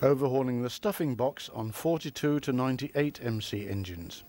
Overhauling the stuffing box on 42 to 98 MC engines.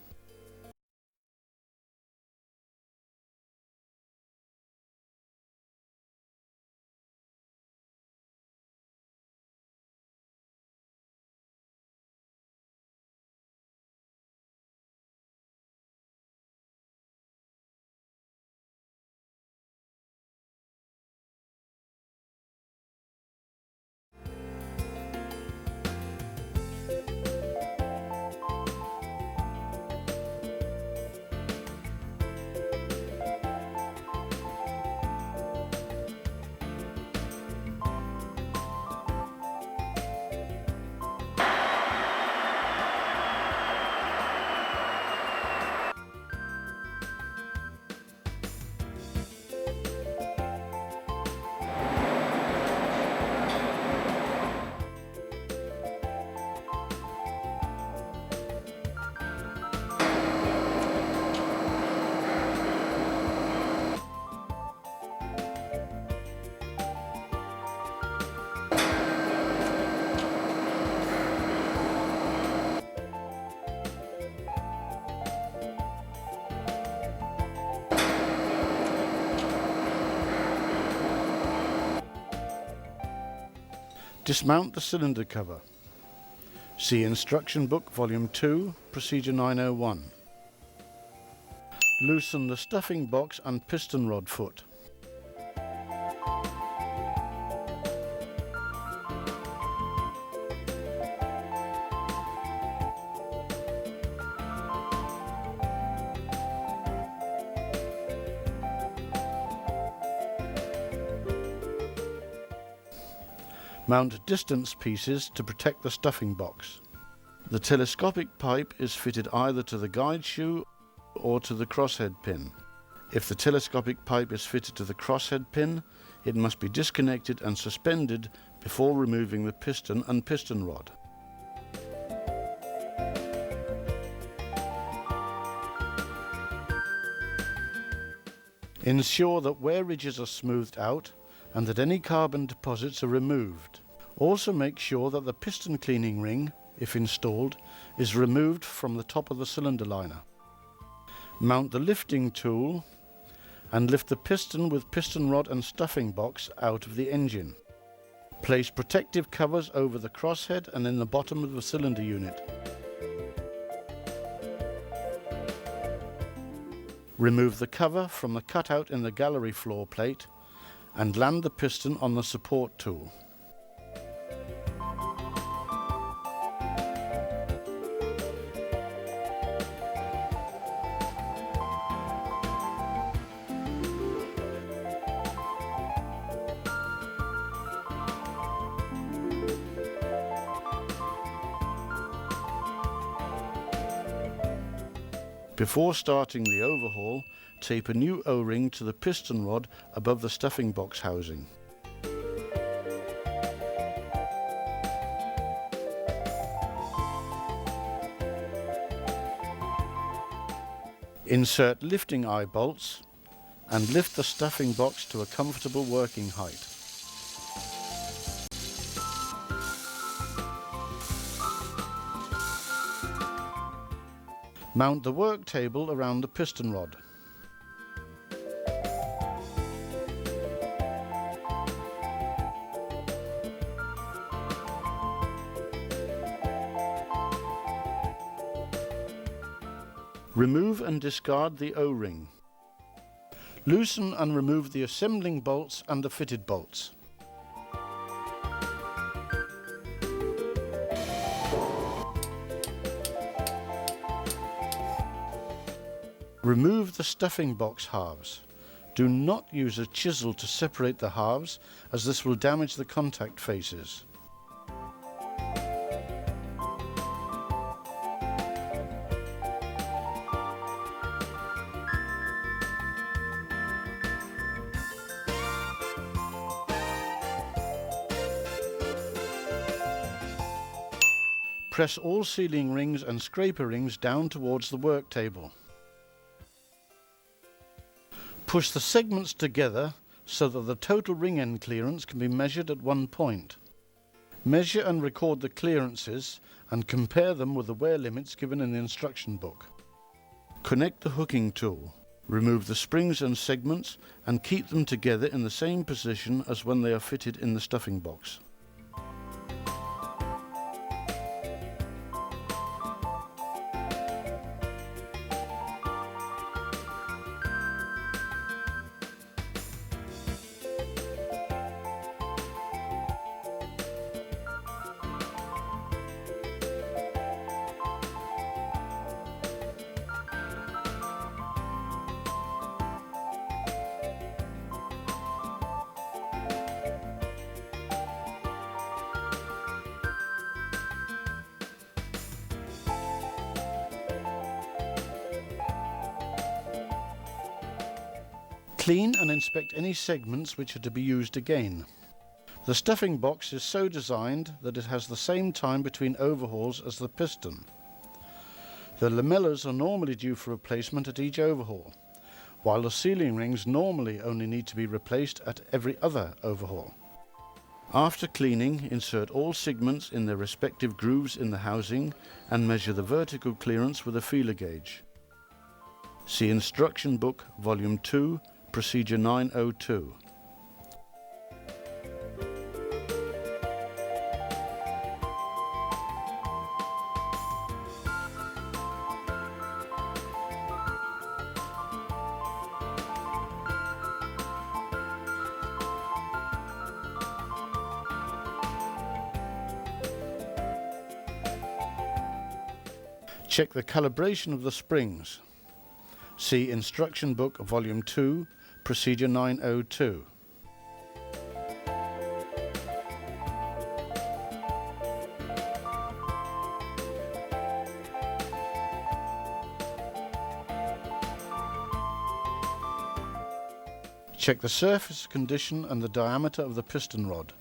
Dismount the cylinder cover. See Instruction Book Volume 2, Procedure 901. Loosen the stuffing box and piston rod foot. Mount distance pieces to protect the stuffing box. The telescopic pipe is fitted either to the guide shoe or to the crosshead pin. If the telescopic pipe is fitted to the crosshead pin, it must be disconnected and suspended before removing the piston and piston rod. Ensure that wear ridges are smoothed out and that any carbon deposits are removed. Also make sure that the piston cleaning ring, if installed, is removed from the top of the cylinder liner. Mount the lifting tool and lift the piston with piston rod and stuffing box out of the engine. Place protective covers over the crosshead and in the bottom of the cylinder unit. Remove the cover from the cutout in the gallery floor plate and land the piston on the support tool. Before starting the overhaul, tape a new O-ring to the piston rod above the stuffing box housing. Insert lifting eye bolts and lift the stuffing box to a comfortable working height. Mount the work table around the piston rod. Remove and discard the O-ring. Loosen and remove the assembling bolts and the fitted bolts. Remove the stuffing box halves. Do not use a chisel to separate the halves, as this will damage the contact faces. Press all sealing rings and scraper rings down towards the work table. Push the segments together so that the total ring end clearance can be measured at one point. Measure and record the clearances and compare them with the wear limits given in the instruction book. Connect the hooking tool. Remove the springs and segments and keep them together in the same position as when they are fitted in the stuffing box. Clean and inspect any segments which are to be used again. The stuffing box is so designed that it has the same time between overhauls as the piston. The lamellas are normally due for replacement at each overhaul, while the sealing rings normally only need to be replaced at every other overhaul. After cleaning, insert all segments in their respective grooves in the housing and measure the vertical clearance with a feeler gauge. See Instruction Book, Volume 2, Procedure 902. Check the calibration of the springs. See Instruction Book, Volume 2, Procedure 902. Check the surface condition and the diameter of the piston rod.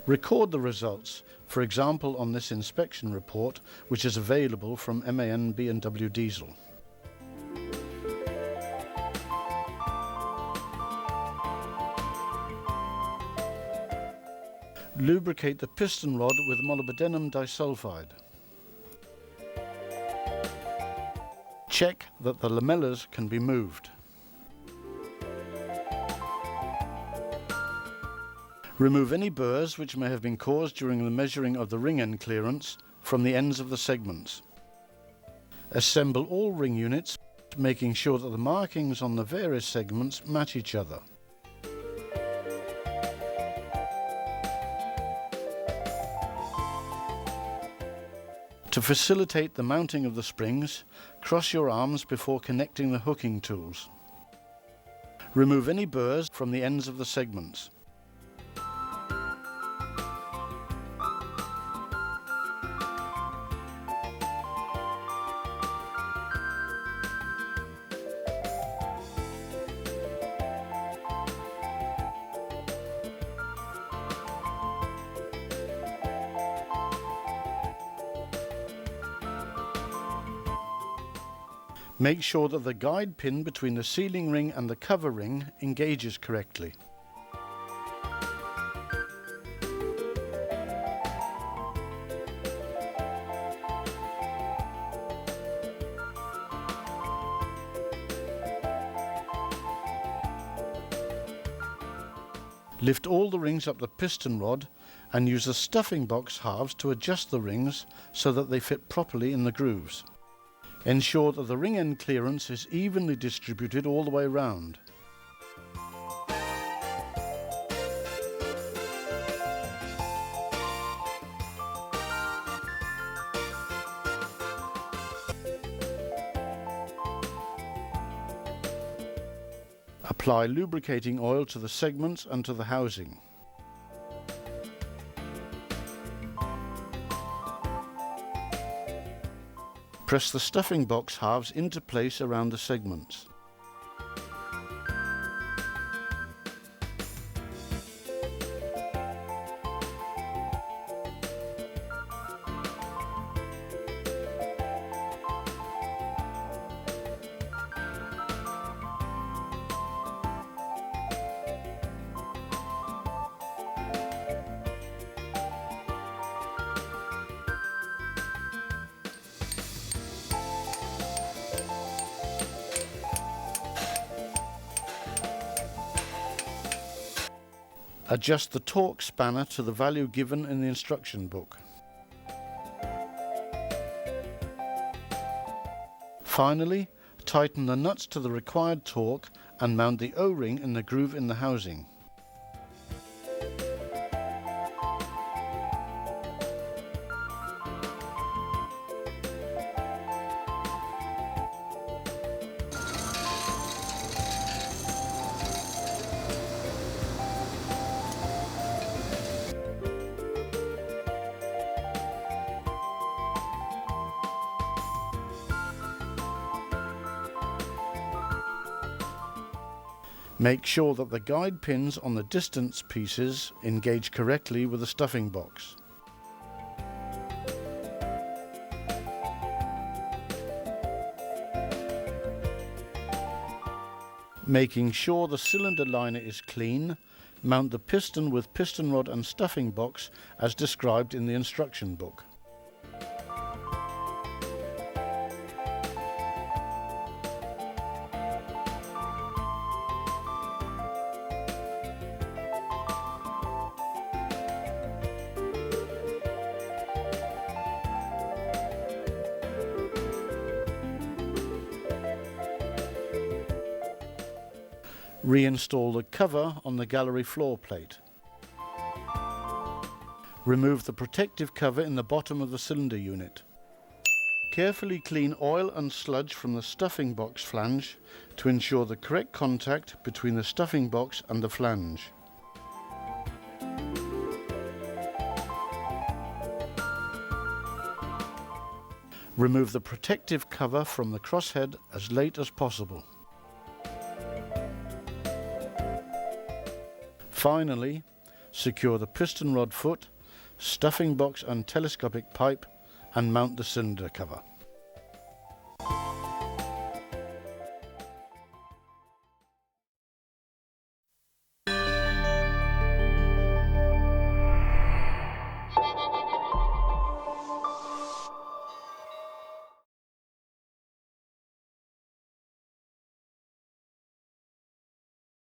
Record the results, for example on this inspection report, which is available from MAN B&W Diesel. Lubricate the piston rod with molybdenum disulfide. Check that the lamellas can be moved. Remove any burrs which may have been caused during the measuring of the ring end clearance from the ends of the segments. Assemble all ring units, making sure that the markings on the various segments match each other. To facilitate the mounting of the springs, cross your arms before connecting the hooking tools. Remove any burrs from the ends of the segments. Make sure that the guide pin between the sealing ring and the cover ring engages correctly. Lift all the rings up the piston rod and use the stuffing box halves to adjust the rings so that they fit properly in the grooves. Ensure that the ring end clearance is evenly distributed all the way round. Apply lubricating oil to the segments and to the housing. Press the stuffing box halves into place around the segments. Adjust the torque spanner to the value given in the instruction book. Finally, tighten the nuts to the required torque and mount the O-ring in the groove in the housing. Make sure that the guide pins on the distance pieces engage correctly with the stuffing box. Making sure the cylinder liner is clean, mount the piston with piston rod and stuffing box as described in the instruction book. Reinstall the cover on the gallery floor plate. Remove the protective cover in the bottom of the cylinder unit. Carefully clean oil and sludge from the stuffing box flange to ensure the correct contact between the stuffing box and the flange. Remove the protective cover from the crosshead as late as possible. Finally, secure the piston rod foot, stuffing box and telescopic pipe and mount the cylinder cover.